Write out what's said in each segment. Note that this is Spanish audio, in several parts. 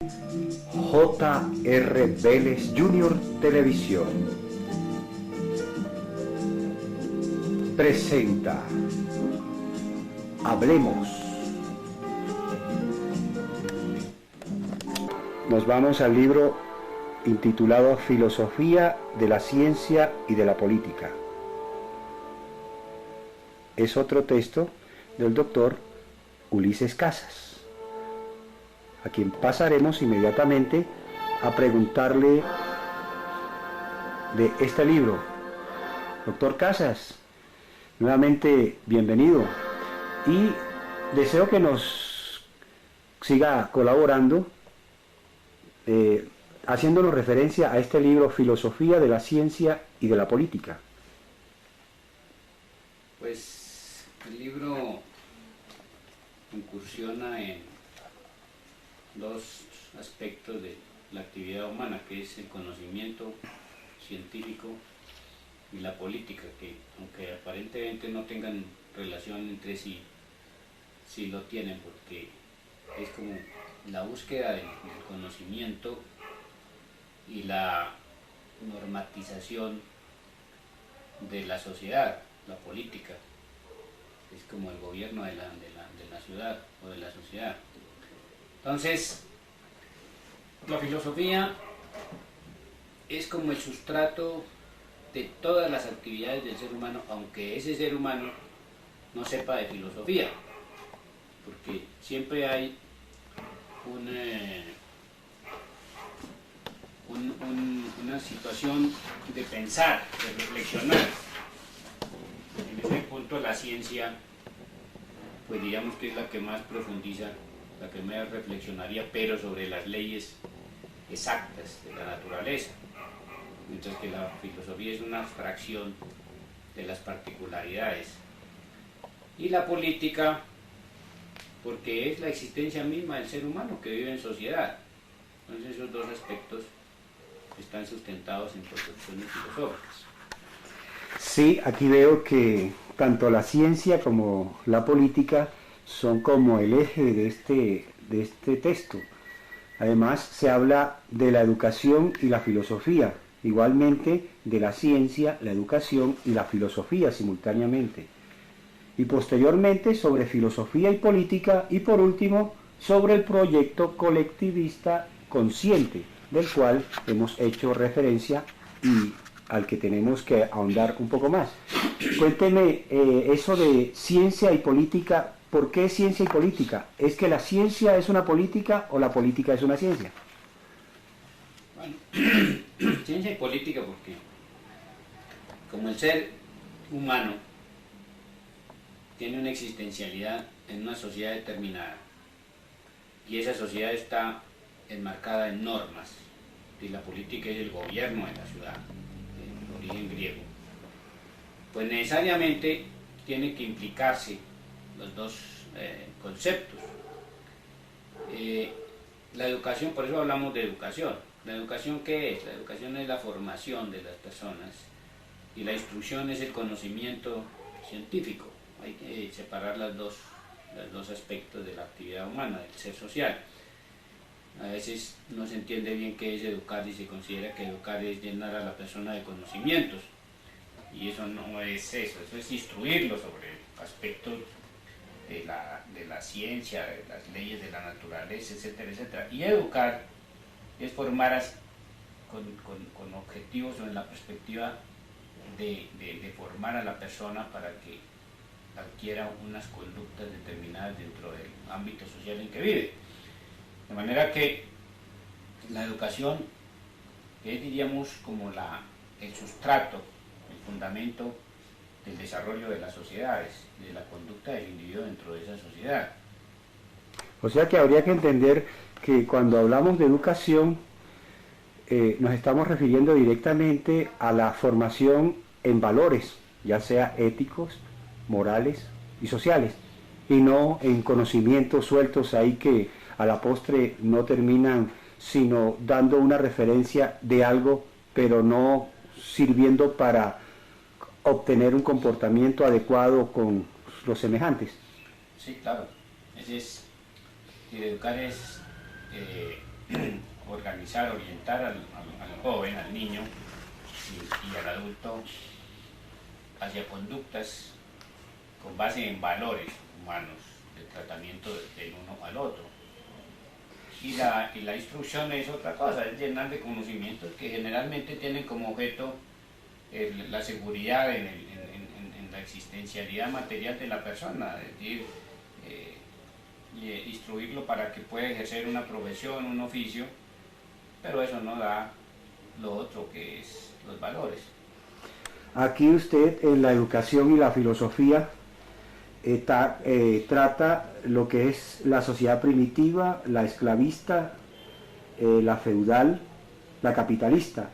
J.R. Vélez Jr. Televisión presenta Hablemos. Nos vamos al libro intitulado Filosofía de la Ciencia y de la Política. Es otro texto del doctor Ulises Casas, a quien pasaremos inmediatamente a preguntarle de este libro. Doctor Casas, nuevamente bienvenido y deseo que nos siga colaborando haciéndonos referencia a este libro Filosofía de la Ciencia y de la Política. Pues el libro incursiona en dos aspectos de la actividad humana, que es el conocimiento científico y la política, que aunque aparentemente no tengan relación entre sí, sí lo tienen, porque es como la búsqueda del conocimiento y la normatización de la sociedad, la política, es como el gobierno de la ciudad o de la sociedad. Entonces, la filosofía es como el sustrato de todas las actividades del ser humano, aunque ese ser humano no sepa de filosofía, porque siempre hay una situación de pensar, de reflexionar. En ese punto la ciencia, pues digamos que es la que más profundiza, la que más reflexionaría, pero sobre las leyes exactas de la naturaleza, mientras que la filosofía es una fracción de las particularidades. Y la política, porque es la existencia misma del ser humano que vive en sociedad. Entonces esos dos aspectos están sustentados en concepciones filosóficas. Sí, aquí veo que tanto la ciencia como la política son como el eje de este texto. Además, se habla de la educación y la filosofía, igualmente de la ciencia, la educación y la filosofía simultáneamente. Y posteriormente sobre filosofía y política, y por último sobre el proyecto colectivista consciente, del cual hemos hecho referencia y al que tenemos que ahondar un poco más. Cuénteme eso de ciencia y política. ¿Por qué ciencia y política? ¿Es que la ciencia es una política o la política es una ciencia? Bueno, ciencia y política porque como el ser humano tiene una existencialidad en una sociedad determinada y esa sociedad está enmarcada en normas, y la política es el gobierno de la ciudad, el origen griego, pues necesariamente tiene que implicarse los dos conceptos. La educación, por eso hablamos de educación. ¿La educación qué es? La educación es la formación de las personas y la instrucción es el conocimiento científico. Hay que separar los dos aspectos de la actividad humana, del ser social. A veces no se entiende bien qué es educar y se considera que educar es llenar a la persona de conocimientos. Y eso no es eso es instruirlo sobre aspectos de la ciencia, de las leyes de la naturaleza, etcétera, etcétera. Y educar es formar con objetivos o en la perspectiva de formar a la persona para que adquiera unas conductas determinadas dentro del ámbito social en que vive. De manera que la educación es, diríamos, como el sustrato, el fundamento del desarrollo de las sociedades, de la conducta del individuo dentro de esa sociedad. O sea que habría que entender que cuando hablamos de educación nos estamos refiriendo directamente a la formación en valores, ya sea éticos, morales y sociales, y no en conocimientos sueltos ahí que a la postre no terminan sino dando una referencia de algo, pero no sirviendo para obtener un comportamiento adecuado con los semejantes. Sí, claro. Educar es canalizar, orientar al joven, al niño y al adulto hacia conductas con base en valores humanos, de tratamiento del uno al otro. Y la instrucción es otra cosa, es llenar de conocimientos que generalmente tienen como objeto la seguridad en la existencialidad material de la persona, es decir, instruirlo para que pueda ejercer una profesión, un oficio, pero eso no da lo otro que es los valores. Aquí usted en la educación y la filosofía trata lo que es la sociedad primitiva, la esclavista, la feudal, la capitalista.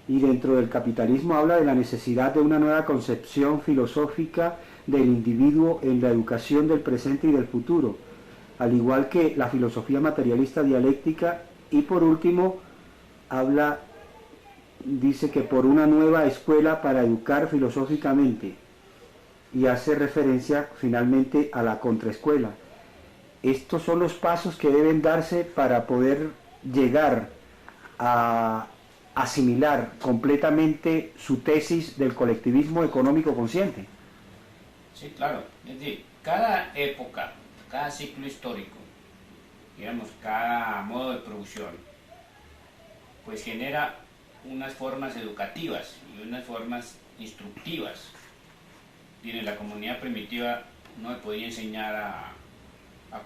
Y dentro del capitalismo habla de la necesidad de una nueva concepción filosófica del individuo en la educación del presente y del futuro, al igual que la filosofía materialista dialéctica. Y por último dice que por una nueva escuela para educar filosóficamente, y hace referencia finalmente a la contraescuela. Estos son los pasos que deben darse para poder llegar a asimilar completamente su tesis del colectivismo económico consciente. Sí, claro. Es decir, cada época, cada ciclo histórico, digamos, cada modo de producción, pues genera unas formas educativas y unas formas instructivas. En la comunidad primitiva no le podía enseñar a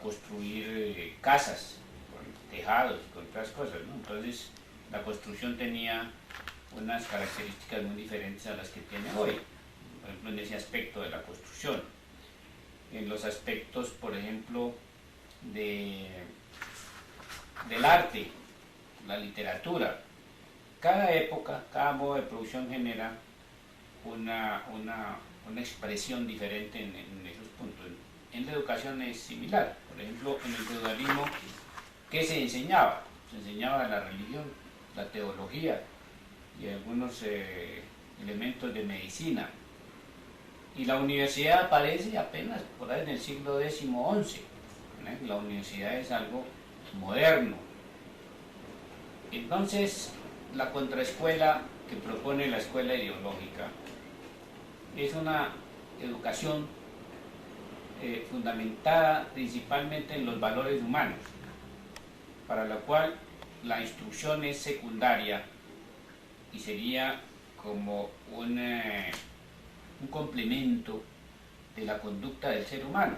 construir casas con tejados, con otras cosas, ¿no? Entonces la construcción tenía unas características muy diferentes a las que tiene hoy, por ejemplo en ese aspecto de la construcción. En los aspectos, por ejemplo, del arte, la literatura, cada época, cada modo de producción genera una expresión diferente en esos puntos. En la educación es similar. Por ejemplo, en el feudalismo, ¿qué se enseñaba? Se enseñaba la religión, la teología y algunos elementos de medicina. Y la universidad aparece apenas por ahí en el siglo X-XI. La universidad es algo moderno. Entonces, la contraescuela que propone la escuela ideológica es una educación fundamentada principalmente en los valores humanos, para la cual la instrucción es secundaria y sería como un complemento de la conducta del ser humano.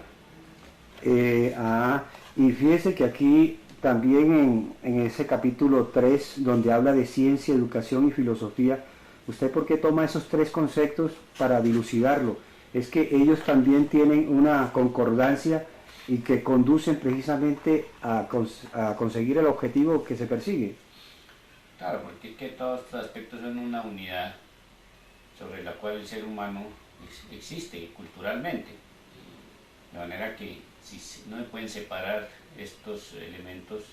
Y fíjese que aquí también en ese capítulo 3, donde habla de ciencia, educación y filosofía, ¿usted por qué toma esos tres conceptos para dilucidarlo? Es que ellos también tienen una concordancia y que conducen precisamente a conseguir el objetivo que se persigue. Claro, porque es que todos estos aspectos son una unidad sobre la cual el ser humano existe culturalmente. De manera que no se pueden separar estos elementos,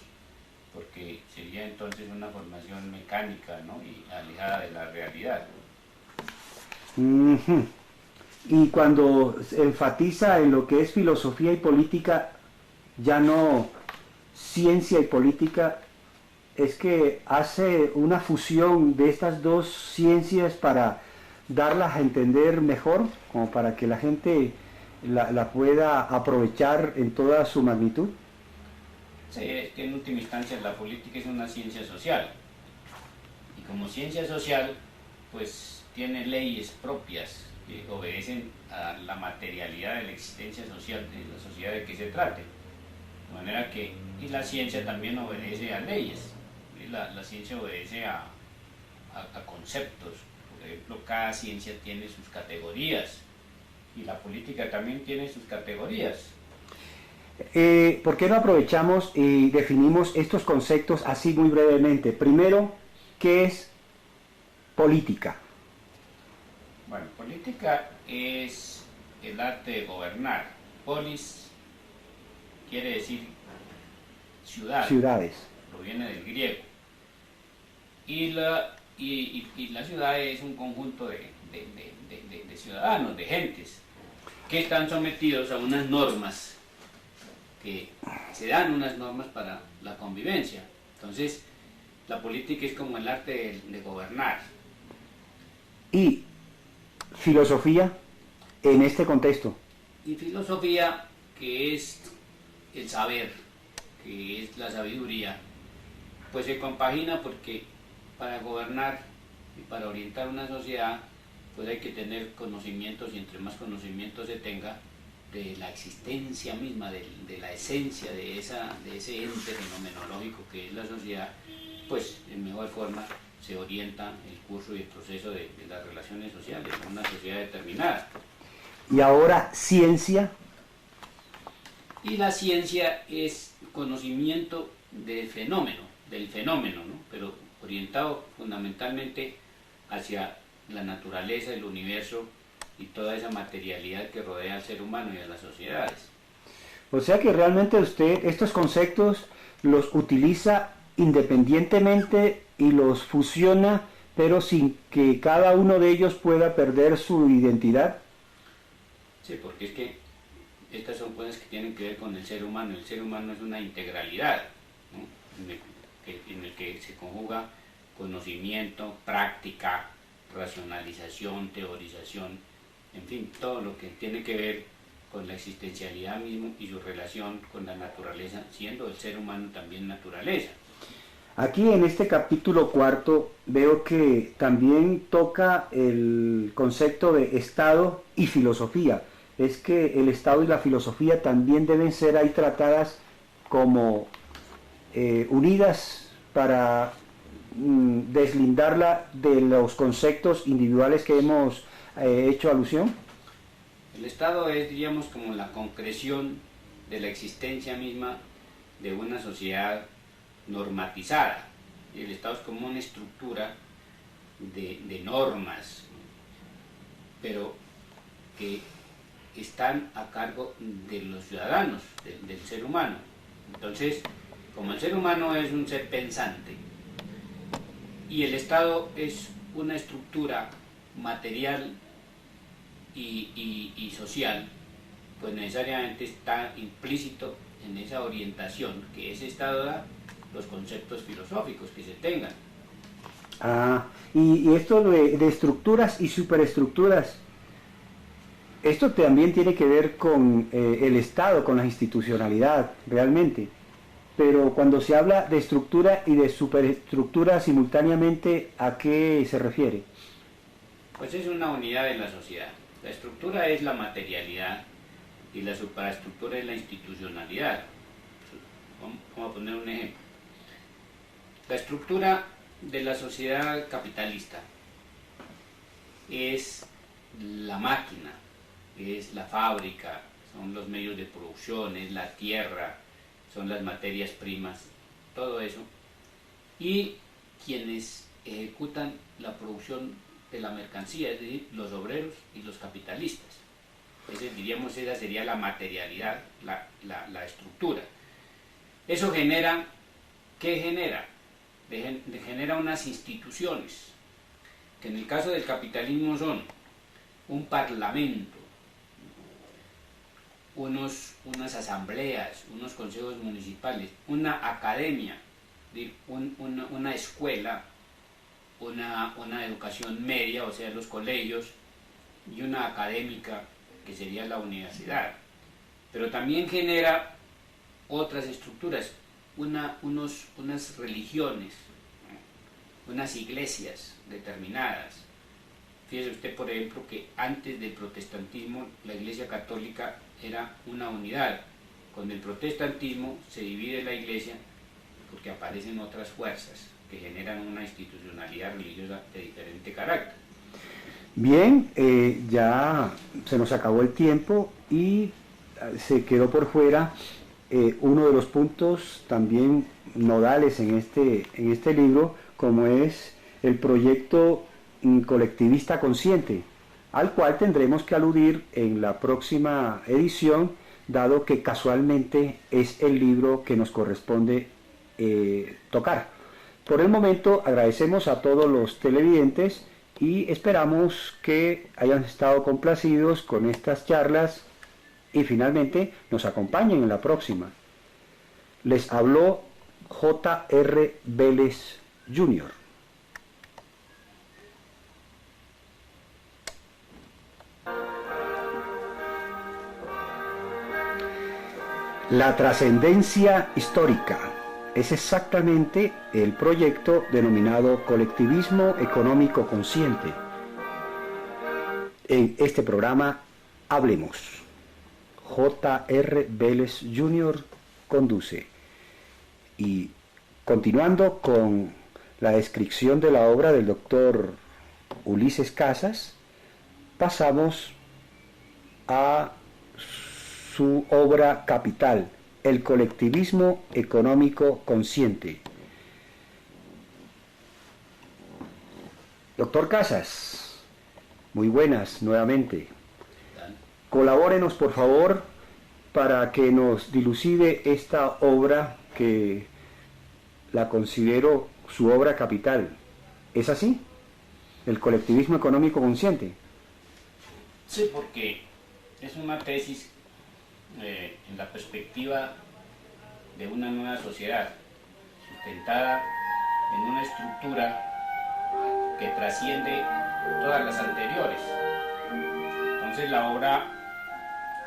porque sería entonces una formación mecánica, ¿no? Y alejada de la realidad. Y cuando se enfatiza en lo que es filosofía y política, ya no ciencia y política, es que hace una fusión de estas dos ciencias para darlas a entender mejor, como para que la gente la pueda aprovechar en toda su magnitud. Sí, es que en última instancia la política es una ciencia social, y como ciencia social pues tiene leyes propias que obedecen a la materialidad de la existencia social de la sociedad de que se trate, de manera que, y la ciencia también obedece a leyes, la ciencia obedece a conceptos. Por ejemplo, cada ciencia tiene sus categorías y la política también tiene sus categorías. ¿Por qué no aprovechamos y definimos estos conceptos así muy brevemente? Primero, ¿qué es política? Bueno, política es el arte de gobernar. Polis quiere decir ciudad. Ciudades. Proviene del griego. Y la ciudad es un conjunto de ciudadanos, de gentes, que están sometidos a unas normas, que se dan unas normas para la convivencia. Entonces, La política es como el arte de gobernar. Y filosofía en este contexto. Y filosofía, que es el saber, que es la sabiduría, pues se compagina porque para gobernar y para orientar una sociedad, pues hay que tener conocimientos, y entre más conocimientos se tenga de la existencia misma, de la esencia de ese ente fenomenológico que es la sociedad, pues en mejor forma se orienta el curso y el proceso de las relaciones sociales en una sociedad determinada. Y ahora ciencia. Y la ciencia es conocimiento del fenómeno, ¿no? Pero orientado fundamentalmente hacia la naturaleza, el universo y toda esa materialidad que rodea al ser humano y a las sociedades. O sea que realmente usted estos conceptos los utiliza independientemente y los fusiona, pero sin que cada uno de ellos pueda perder su identidad. Sí, porque es que estas son cosas que tienen que ver con el ser humano. El ser humano es una integralidad, ¿no? en el que se conjuga conocimiento, práctica, racionalización, teorización, en fin, todo lo que tiene que ver con la existencialidad mismo y su relación con la naturaleza, siendo el ser humano también naturaleza. Aquí en este capítulo cuarto veo que también toca el concepto de Estado y filosofía. Es que el Estado y la filosofía también deben ser ahí tratadas como unidas para deslindarla de los conceptos individuales que hemos hecho alusión. El Estado es, diríamos, como la concreción de la existencia misma de una sociedad normatizada. El Estado es como una estructura de normas, pero que están a cargo de los ciudadanos, del ser humano. Entonces, como el ser humano es un ser pensante y el Estado es una estructura material y social, pues necesariamente está implícito en esa orientación que ese Estado da los conceptos filosóficos que se tengan. Y esto de estructuras y superestructuras, esto también tiene que ver con el Estado, con la institucionalidad, realmente. Pero cuando se habla de estructura y de superestructura simultáneamente, ¿a qué se refiere? Pues es una unidad de la sociedad. La estructura es la materialidad y la superestructura es la institucionalidad. Vamos a poner un ejemplo. La estructura de la sociedad capitalista es la máquina, es la fábrica, son los medios de producción, es la tierra, son las materias primas, todo eso. Y quienes ejecutan la producción de la mercancía, es decir, los obreros y los capitalistas. Diríamos, esa sería la materialidad, la estructura. Eso genera, ¿qué genera? Genera unas instituciones, que en el caso del capitalismo son un parlamento, unas asambleas, unos consejos municipales, una academia, una escuela, una educación media, o sea, los colegios, y una académica, que sería la universidad. Pero también genera otras estructuras, unas religiones, unas iglesias determinadas. Fíjese usted, por ejemplo, que antes del protestantismo la Iglesia Católica era una unidad. Con el protestantismo se divide la Iglesia porque aparecen otras fuerzas que generan una institucionalidad religiosa de diferente carácter. Bien, ya se nos acabó el tiempo y se quedó por fuera uno de los puntos también nodales en este libro, como es el proyecto colectivista consciente, al cual tendremos que aludir en la próxima edición, dado que casualmente es el libro que nos corresponde tocar. Por el momento agradecemos a todos los televidentes y esperamos que hayan estado complacidos con estas charlas y finalmente nos acompañen en la próxima. Les habló J.R. Vélez Jr. La trascendencia histórica es exactamente el proyecto denominado colectivismo económico consciente. En este programa hablemos. J.R. Vélez Jr. conduce. Y continuando con la descripción de la obra del doctor Ulises Casas, pasamos a su obra capital, el colectivismo económico consciente. Doctor Casas, muy buenas nuevamente. Colabórenos por favor para que nos dilucide esta obra que la considero su obra capital. ¿Es así? ¿El colectivismo económico consciente? Sí, porque es una tesis en la perspectiva de una nueva sociedad, sustentada en una estructura que trasciende todas las anteriores. Entonces la obra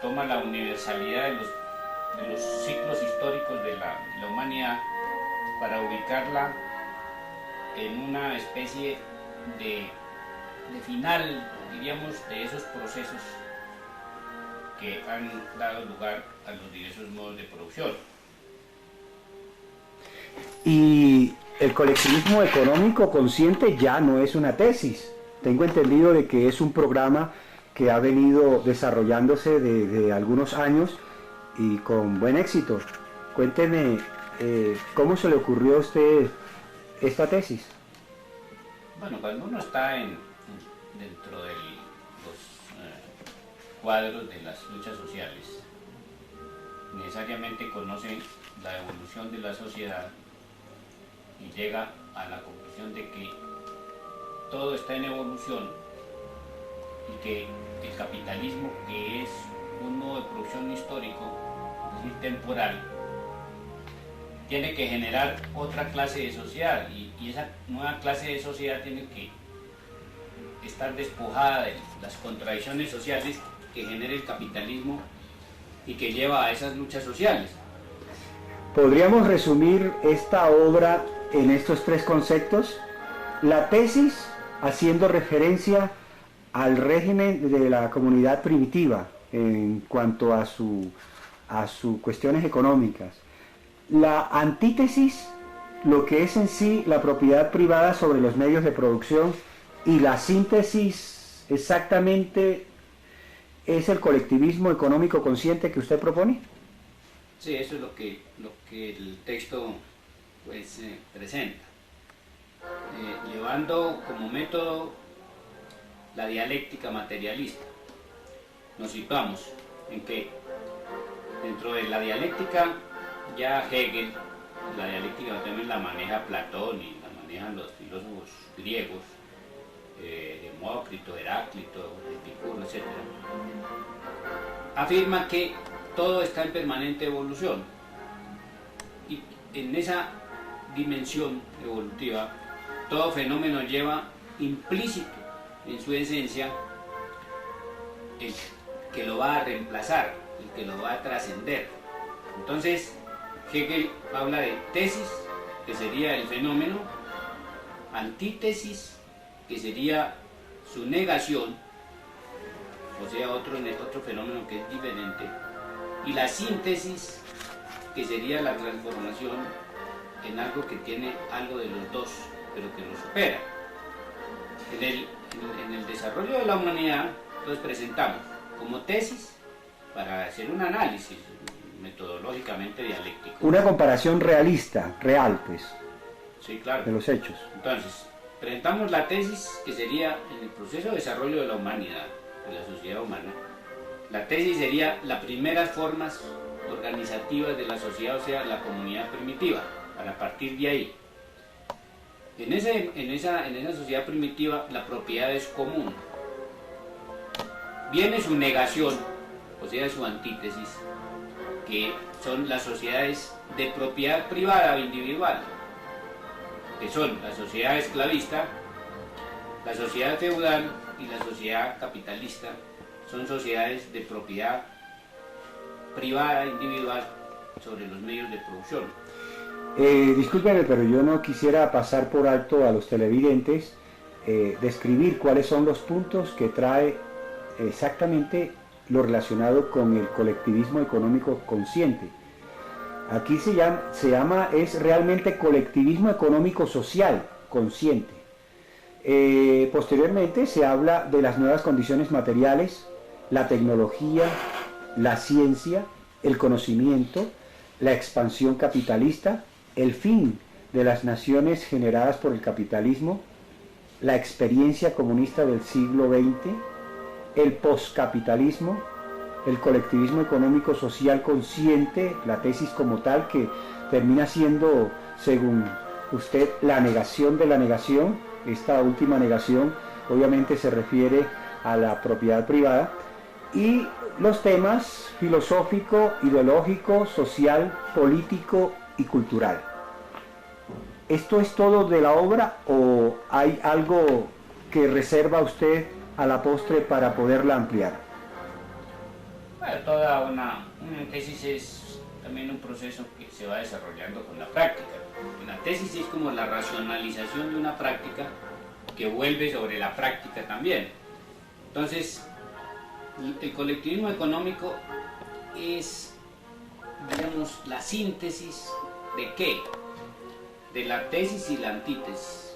toma la universalidad de los ciclos históricos de la humanidad para ubicarla en una especie de final, diríamos, de esos procesos que han dado lugar a los diversos modos de producción. Y el colectivismo económico consciente ya no es una tesis. Tengo entendido de que es un programa que ha venido desarrollándose de algunos años y con buen éxito. Cuénteme, ¿cómo se le ocurrió a usted esta tesis? Bueno, cuando uno está dentro de los cuadros de las luchas sociales, necesariamente conoce la evolución de la sociedad y llega a la conclusión de que todo está en evolución y que el capitalismo, que es un modo de producción histórico, es decir, temporal, tiene que generar otra clase de sociedad y esa nueva clase de sociedad tiene que estar despojada de las contradicciones sociales que genera el capitalismo y que lleva a esas luchas sociales. ¿Podríamos resumir esta obra en estos tres conceptos? La tesis haciendo referencia al régimen de la comunidad primitiva en cuanto a sus cuestiones económicas. La antítesis, lo que es en sí la propiedad privada sobre los medios de producción, y la síntesis exactamente es el colectivismo económico consciente que usted propone. Sí, eso es lo que el texto pues, presenta, llevando como método la dialéctica materialista. Nos situamos en que dentro de la dialéctica ya Hegel, la dialéctica también la maneja Platón y la manejan los filósofos griegos, Demócrito, Heráclito, Epicuro, etc. Afirma que todo está en permanente evolución y en esa dimensión evolutiva todo fenómeno lleva implícito en su esencia el que lo va a reemplazar, el que lo va a trascender. Entonces Hegel habla de tesis, que sería el fenómeno, antítesis, que sería su negación, o sea, otro fenómeno que es diferente, y la síntesis, que sería la transformación en algo que tiene algo de los dos, pero que lo supera. En el desarrollo de la humanidad, entonces presentamos como tesis, para hacer un análisis metodológicamente dialéctico. Una comparación realista, real, pues. Sí, claro. De los hechos. Entonces, presentamos la tesis que sería en el proceso de desarrollo de la humanidad, de la sociedad humana. La tesis sería las primeras formas organizativas de la sociedad, o sea, la comunidad primitiva, para partir de ahí. En esa sociedad primitiva la propiedad es común. Viene su negación, o sea, su antítesis, que son las sociedades de propiedad privada o individual. que son la sociedad esclavista, la sociedad feudal y la sociedad capitalista. Son sociedades de propiedad privada, individual, sobre los medios de producción. Discúlpeme, pero yo no quisiera pasar por alto a los televidentes describir cuáles son los puntos que trae exactamente lo relacionado con el colectivismo económico consciente. Aquí se llama es realmente colectivismo económico social consciente. Posteriormente se habla de las nuevas condiciones materiales, la tecnología, la ciencia, el conocimiento, la expansión capitalista, el fin de las naciones generadas por el capitalismo, la experiencia comunista del siglo XX, el poscapitalismo, el colectivismo económico social consciente, la tesis como tal, que termina siendo, según usted, la negación de la negación. Esta última negación obviamente se refiere a la propiedad privada, y los temas filosófico, ideológico, social, político y cultural. ¿Esto es todo de la obra o hay algo que reserva usted a la postre para poderla ampliar? Bueno, toda una tesis es también un proceso que se va desarrollando con la práctica. Una tesis es como la racionalización de una práctica que vuelve sobre la práctica también. Entonces, el colectivismo económico es, digamos, la síntesis ¿de qué? De la tesis y la antítesis.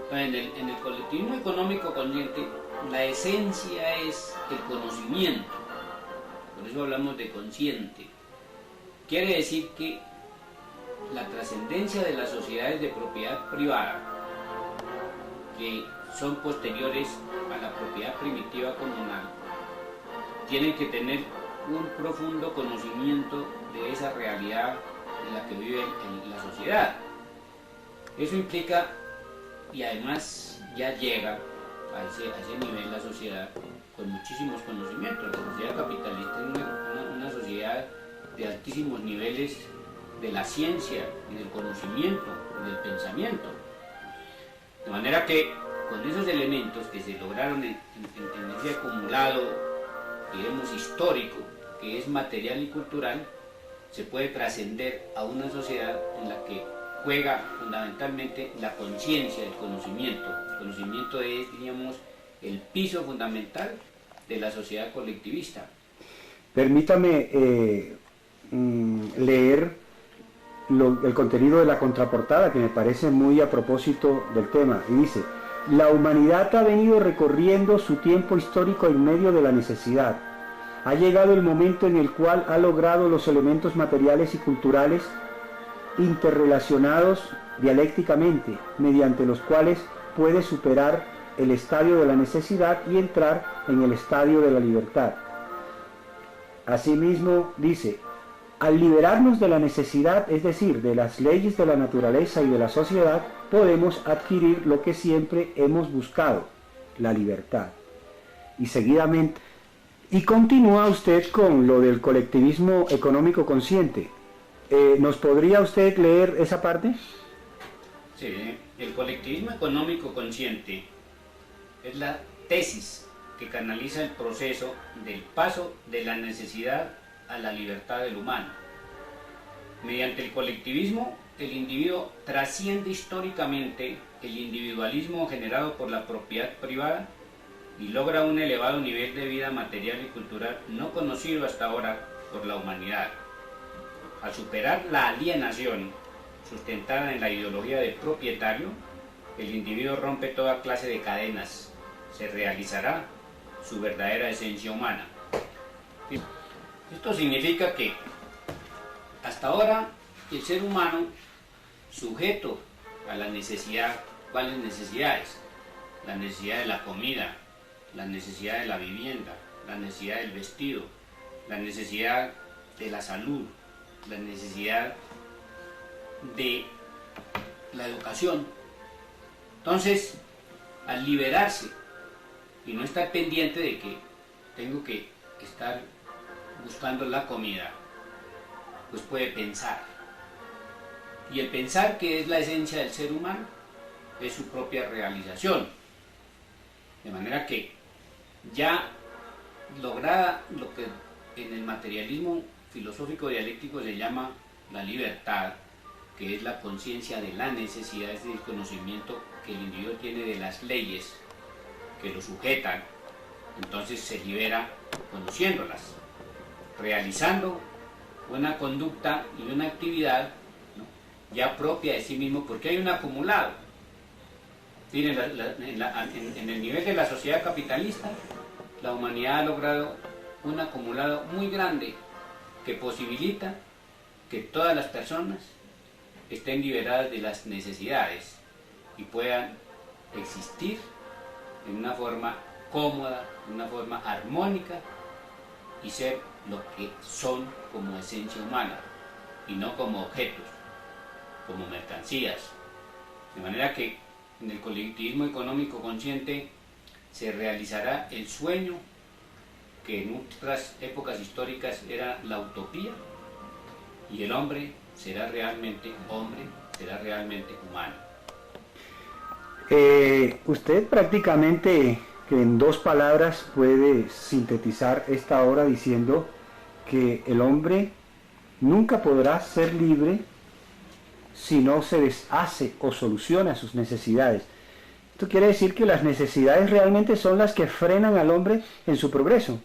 Entonces, en el colectivismo económico consciente, la esencia es el conocimiento. Por eso hablamos de consciente. Quiere decir que la trascendencia de las sociedades de propiedad privada, que son posteriores a la propiedad primitiva comunal, tienen que tener un profundo conocimiento de esa realidad en la que vive la sociedad. Eso implica, y además ya llega a ese nivel la sociedad con muchísimos conocimientos. La sociedad capitalista es una sociedad de altísimos niveles de la ciencia y del conocimiento y del pensamiento. De manera que con esos elementos que se lograron en ese acumulado, digamos, histórico, que es material y cultural, se puede trascender a una sociedad en la que juega fundamentalmente la conciencia, el conocimiento. El conocimiento es, diríamos, el piso fundamental de la sociedad colectivista. Permítame leer el contenido de la contraportada, que me parece muy a propósito del tema, y dice: la humanidad ha venido recorriendo su tiempo histórico en medio de la necesidad. Ha llegado el momento en el cual ha logrado los elementos materiales y culturales interrelacionados dialécticamente, mediante los cuales puede superar el estadio de la necesidad y entrar en el estadio de la libertad. Asimismo, dice: al liberarnos de la necesidad, es decir, de las leyes de la naturaleza y de la sociedad, podemos adquirir lo que siempre hemos buscado, la libertad. Y seguidamente, y continúa usted con lo del colectivismo económico consciente. ¿Nos podría usted leer esa parte? Sí, el colectivismo económico consciente es la tesis que canaliza el proceso del paso de la necesidad a la libertad del humano. Mediante el colectivismo, el individuo trasciende históricamente el individualismo generado por la propiedad privada y logra un elevado nivel de vida material y cultural no conocido hasta ahora por la humanidad. Al superar la alienación sustentada en la ideología del propietario, el individuo rompe toda clase de cadenas. Se realizará su verdadera esencia humana. Esto significa que hasta ahora el ser humano, sujeto a la necesidad, ¿cuáles necesidades? La necesidad de la comida, la necesidad de la vivienda, la necesidad del vestido, la necesidad de la salud, la necesidad de la educación. Entonces, al liberarse y no estar pendiente de que tengo que estar buscando la comida, pues puede pensar. Y el pensar, que es la esencia del ser humano, es su propia realización. De manera que ya lograda lo que en el materialismo filosófico dialéctico se llama la libertad, que es la conciencia de la necesidad, es el conocimiento que el individuo tiene de las leyes que lo sujetan, entonces se libera conociéndolas, realizando una conducta y una actividad, ¿no?, ya propia de sí mismo, porque hay un acumulado. Miren, en el nivel de la sociedad capitalista, la humanidad ha logrado un acumulado muy grande que posibilita que todas las personas estén liberadas de las necesidades y puedan existir en una forma cómoda, en una forma armónica, y ser lo que son como esencia humana y no como objetos, como mercancías. De manera que en el colectivismo económico consciente se realizará el sueño que en otras épocas históricas era la utopía, y el hombre será realmente hombre, será realmente humano. Usted prácticamente en 2 palabras puede sintetizar esta obra diciendo que el hombre nunca podrá ser libre si no se deshace o soluciona sus necesidades. Esto quiere decir que las necesidades realmente son las que frenan al hombre en su progreso.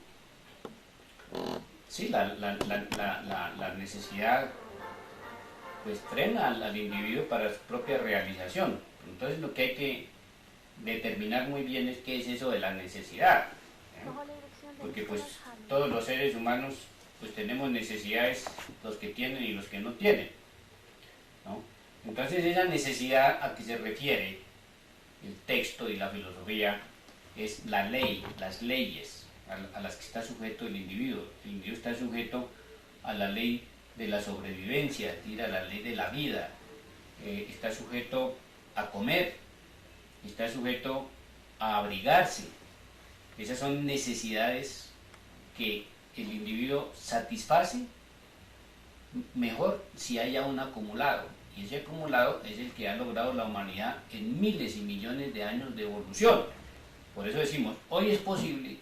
Sí, la necesidad pues frena al individuo para su propia realización. Entonces lo que hay que determinar muy bien es qué es eso de la necesidad, ¿eh? Porque pues todos los seres humanos pues tenemos necesidades, los que tienen y los que no tienen, ¿no? Entonces esa necesidad a que se refiere el texto y la filosofía es la ley, las leyes a las que está sujeto el individuo. El individuo está sujeto a la ley de la sobrevivencia, es decir, a la ley de la vida, está sujeto a comer, está sujeto a abrigarse. Esas son necesidades que el individuo satisface mejor si haya un acumulado, y ese acumulado es el que ha logrado la humanidad en miles y millones de años de evolución. Por eso decimos, hoy es posible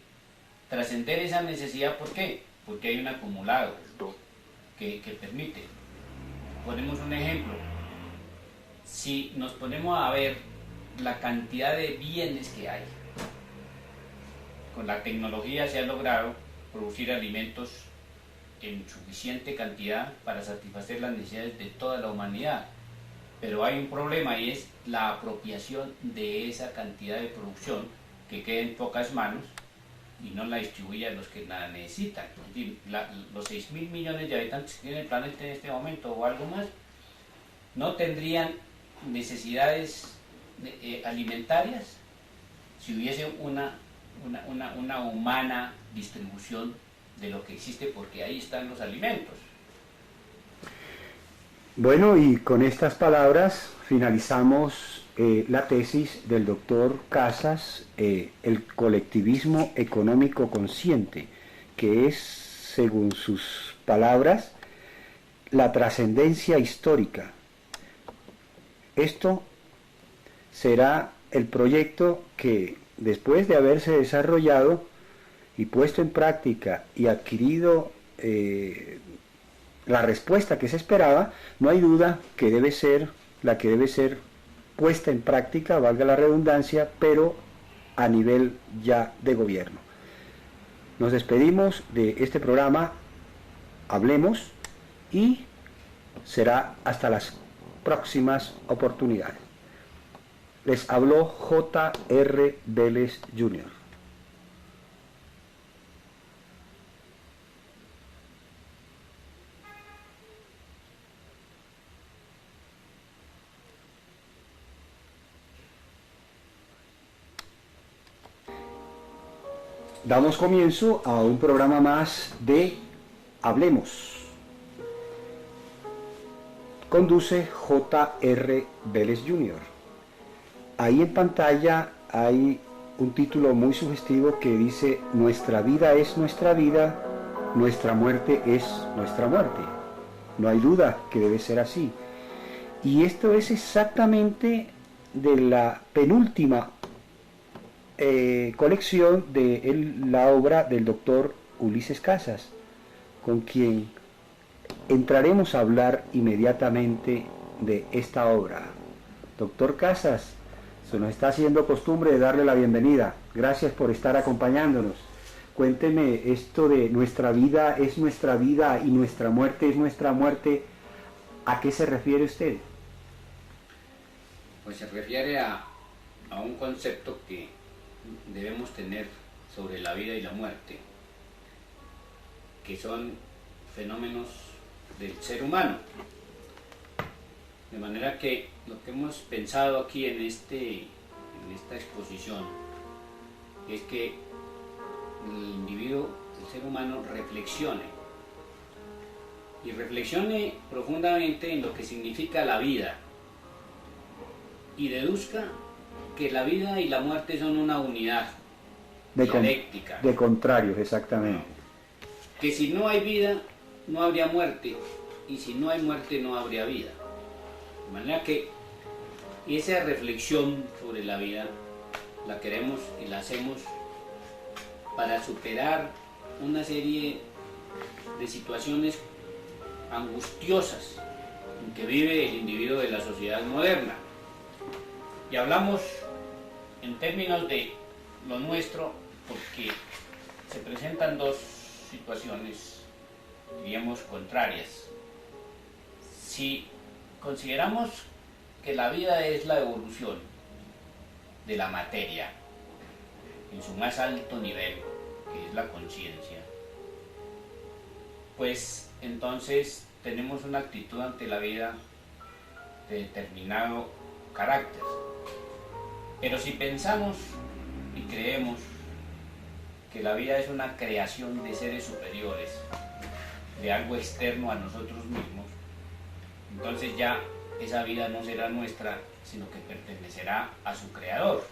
trascender esa necesidad. ¿Por qué? Porque hay un acumulado que permite. Ponemos un ejemplo. Si nos ponemos a ver la cantidad de bienes que hay, con la tecnología se ha logrado producir alimentos en suficiente cantidad para satisfacer las necesidades de toda la humanidad, pero hay un problema, y es la apropiación de esa cantidad de producción que queda en pocas manos y no la distribuye a los que la necesitan. Es decir, los 6.000 millones de habitantes que tiene el planeta en este momento o algo más no tendrían necesidades alimentarias si hubiese una humana distribución de lo que existe, porque ahí están los alimentos. Bueno, y con estas palabras finalizamos la tesis del doctor Casas, el colectivismo económico consciente, que es, según sus palabras, la trascendencia histórica. Esto será el proyecto que, después de haberse desarrollado y puesto en práctica y adquirido la respuesta que se esperaba, no hay duda que debe ser la que debe ser puesta en práctica, valga la redundancia, pero a nivel ya de gobierno. Nos despedimos de este programa, Hablemos, y será hasta las próximas oportunidades. Les habló J.R. Vélez Jr. Damos comienzo a un programa más de Hablemos. Conduce J.R. Vélez Jr. Ahí en pantalla hay un título muy sugestivo que dice: nuestra vida es nuestra vida, nuestra muerte es nuestra muerte. No hay duda que debe ser así. Y esto es exactamente de la penúltima colección de la obra del doctor Ulises Casas, con quien entraremos a hablar inmediatamente de esta obra. Doctor Casas, se nos está haciendo costumbre de darle la bienvenida. Gracias por estar acompañándonos. Cuénteme esto de nuestra vida es nuestra vida y nuestra muerte es nuestra muerte. ¿A qué se refiere usted? Pues se refiere a un concepto que debemos tener sobre la vida y la muerte, que son fenómenos del ser humano. De manera que lo que hemos pensado aquí en esta exposición es que el individuo, el ser humano, reflexione profundamente en lo que significa la vida y deduzca que la vida y la muerte son una unidad dialéctica. De contrarios, exactamente. Que si no hay vida, no habría muerte, y si no hay muerte, no habría vida. De manera que esa reflexión sobre la vida la queremos y la hacemos para superar una serie de situaciones angustiosas en que vive el individuo de la sociedad moderna. Y hablamos en términos de lo nuestro porque se presentan dos situaciones, diríamos, contrarias. Si consideramos que la vida es la evolución de la materia en su más alto nivel, que es la conciencia, pues entonces tenemos una actitud ante la vida de determinado carácter. Pero si pensamos y creemos que la vida es una creación de seres superiores, de algo externo a nosotros mismos, entonces ya esa vida no será nuestra, sino que pertenecerá a su creador.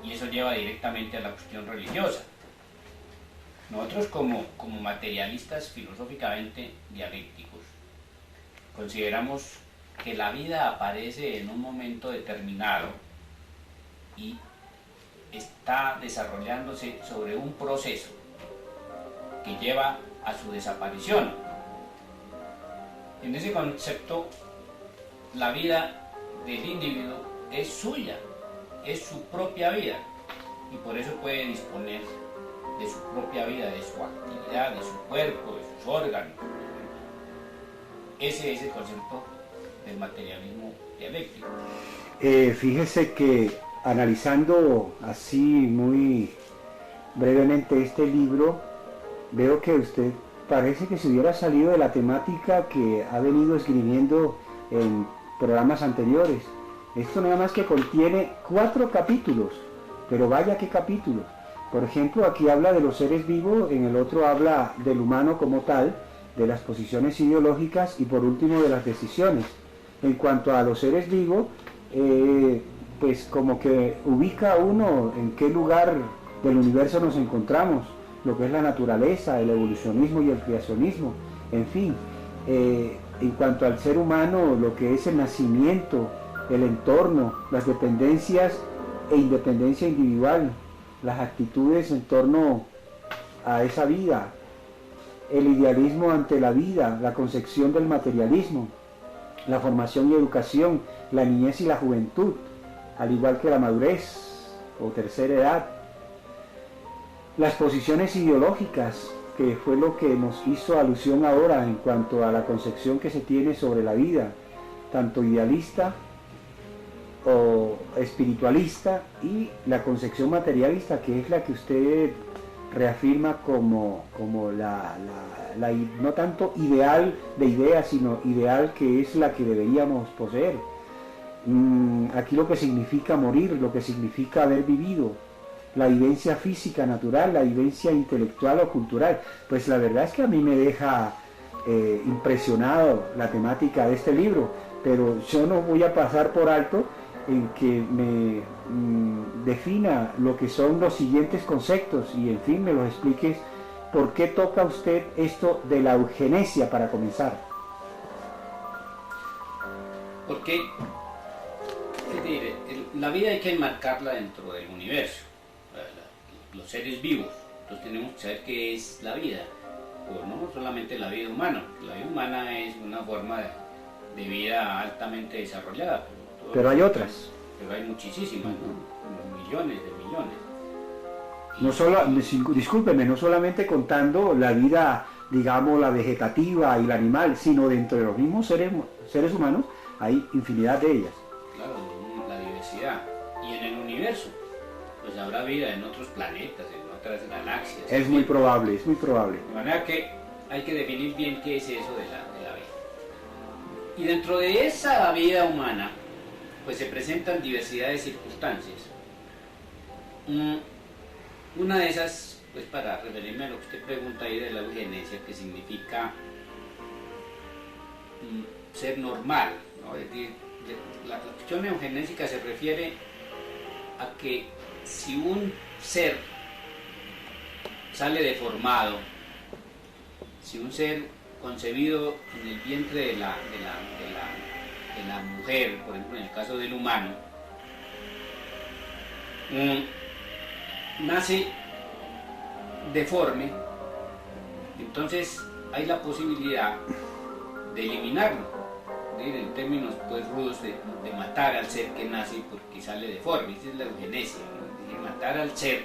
Y eso lleva directamente a la cuestión religiosa. Nosotros como materialistas filosóficamente dialécticos, consideramos que la vida aparece en un momento determinado y está desarrollándose sobre un proceso que lleva a su desaparición. En ese concepto, la vida del individuo es suya, es su propia vida, y por eso puede disponer de su propia vida, de su actividad, de su cuerpo, de sus órganos. Ese es el concepto del materialismo dialéctico. Fíjese que analizando así muy brevemente este libro, veo que usted parece que se hubiera salido de la temática que ha venido escribiendo en programas anteriores. Esto nada más que contiene 4 capítulos, pero vaya qué capítulos. Por ejemplo, aquí habla de los seres vivos, en el otro habla del humano como tal, de las posiciones ideológicas y por último de las decisiones. En cuanto a los seres vivos, pues como que ubica uno en qué lugar del universo nos encontramos, lo que es la naturaleza, el evolucionismo y el creacionismo, en fin. En cuanto al ser humano, lo que es el nacimiento, el entorno, las dependencias e independencia individual, las actitudes en torno a esa vida, el idealismo ante la vida, la concepción del materialismo, la formación y educación, la niñez y la juventud, al igual que la madurez o tercera edad, las posiciones ideológicas, que fue lo que nos hizo alusión ahora en cuanto a la concepción que se tiene sobre la vida, tanto idealista o espiritualista, y la concepción materialista, que es la que usted reafirma como no tanto ideal de ideas, sino ideal que es la que deberíamos poseer. Aquí lo que significa morir, lo que significa haber vivido, la vivencia física natural, la vivencia intelectual o cultural. Pues la verdad es que a mí me deja impresionado la temática de este libro, pero yo no voy a pasar por alto en que me defina lo que son los siguientes conceptos y en fin me los expliques. ¿Por qué toca usted esto de la eugenesia para comenzar? Porque es decir, la vida hay que enmarcarla dentro del universo, los seres vivos. Entonces tenemos que saber qué es la vida, o no solamente la vida humana. La vida humana es una forma de vida altamente desarrollada. Pero hay otras. Pero hay muchísimas, ¿no? Millones de millones. No solo, discúlpeme, no solamente contando la vida, digamos, la vegetativa y la animal, sino dentro de los mismos seres humanos hay infinidad de ellas. Claro, la diversidad. Y en el universo, pues habrá vida en otros planetas, en otras galaxias. Es muy probable, es muy probable. De manera que hay que definir bien qué es eso de la vida. Y dentro de esa vida humana, pues se presentan diversidad de circunstancias. Una de esas, pues para referirme a lo que usted pregunta ahí de la eugenesia, que significa ser normal, ¿no? Es decir, la cuestión eugenésica se refiere a que si un ser sale deformado, si un ser concebido en el vientre de la mujer, por ejemplo en el caso del humano, nace deforme, entonces hay la posibilidad de eliminarlo, en términos pues rudos, de matar al ser que nace porque sale deforme. Esa es la eugenesia, ¿no? De matar al ser,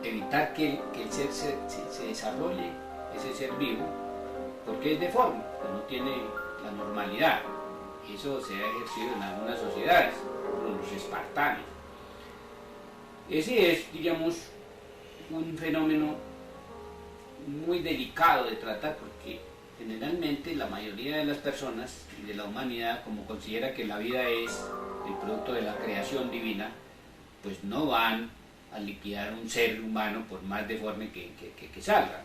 evitar que el ser se desarrolle, ese ser vivo, porque es deforme, no tiene la normalidad. Eso se ha ejercido en algunas sociedades, como los espartanos. Ese es, digamos, un fenómeno muy delicado de tratar, porque generalmente la mayoría de las personas y de la humanidad, como considera que la vida es el producto de la creación divina, pues no van a liquidar un ser humano por más deforme que salga.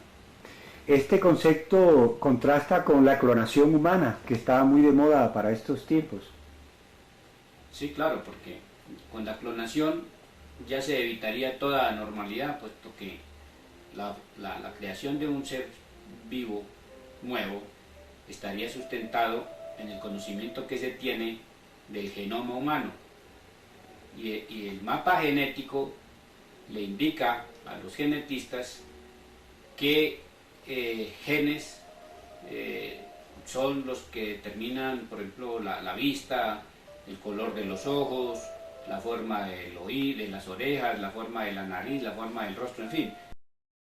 Este concepto contrasta con la clonación humana, que estaba muy de moda para estos tiempos. Sí, claro, porque con la clonación ya se evitaría toda anormalidad, puesto que la creación de un ser vivo nuevo estaría sustentado en el conocimiento que se tiene del genoma humano, y el mapa genético le indica a los genetistas qué genes son los que determinan, por ejemplo, la vista, el color de los ojos, la forma del oído, de las orejas, la forma de la nariz, la forma del rostro, en fin.